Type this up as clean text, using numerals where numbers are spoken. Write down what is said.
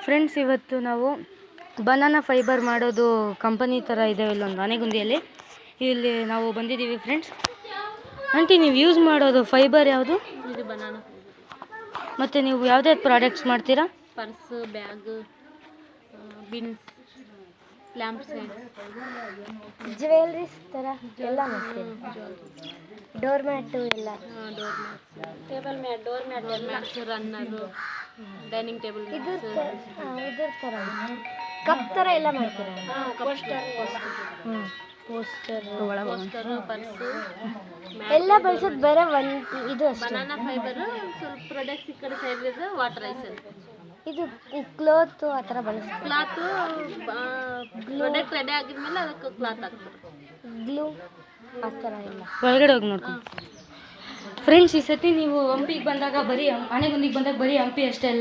Friends, ಇವತ್ತು ನಾವು banana fibre ಮಾಡೋದು ಕಂಪನಿ ಥರ ಇದೆ ಇಲ್ಲೊಂದು ಆನೆಗುಂದಿಯಲ್ಲಿ. ಇಲ್ಲಿ ನಾವು ಬಂದಿದ್ದೀವಿ ಫ್ರೆಂಡ್ಸ್. ಆಂಟಿ, ನೀವು ಯೂಸ್ ಮಾಡೋದು ಫೈಬರ್ ಯಾವುದು? ಇದು ಬನಾನಾ. ಮತ್ತು ನೀವು ಯಾವುದ್ಯಾವ್ದು ಪ್ರಾಡಕ್ಟ್ಸ್ ಮಾಡ್ತೀರಾ? Purse, bag, bins, lamp set, jewelleries ಥರ ಎಲ್ಲ ಮಾಡ್ತೀವಿ. ಡೋರ್ ಮ್ಯಾಟು ಎಲ್ಲ, door mats, table mat, door mats, runner, dining table ಇದ್ರ ಥರ ಕಪ್ ಥರ ಎಲ್ಲ ಮಾಡ್ತೀರಾ? ಪೋಸ್ಟರ್, ಪರ್ಸು ಎಲ್ಲ ಬಳಸೋದು ಬೇರೆ ಒಂದು ಇದು ಅಷ್ಟೇ. ಬನಾನಾ ಫೈಬರು ಸ್ವಲ್ಪ ಪ್ರಾಡಕ್ಟ್ಸ್ ಈ ಕಡೆ ಸೈಡ್ ಇದೆ. ವಾಟರ್ ಐಸ್ ಇದು ಕ್ಲೋತು ಆ ಥರ ಬಳಸ್ತೀವಿ. ಕ್ಲಾತು ಪ್ರಾಡಕ್ಟ್ ರೆಡಿ ಆಗಿದ್ಮೇಲೆ ಅದಕ್ಕೆ ಕ್ಲಾತ್ ಹಾಕ್ತಾರೆ. ಗ್ಲೂ ಆ ಥರ ಎಲ್ಲ ಒಳಗಡೆ ಹೋಗಿ ನೋಡ್ಕೊಂಡು. ಫ್ರೆಂಡ್ಸ್, ಈ ಸತಿ ನೀವು ಹಂಪಿಗೆ ಬಂದಾಗ ಬರೀ ಆನೆಗುಂದಿಗೆ ಬಂದಾಗ ಬರೀ ಹಂಪಿ ಅಷ್ಟೇ ಅಲ್ಲ,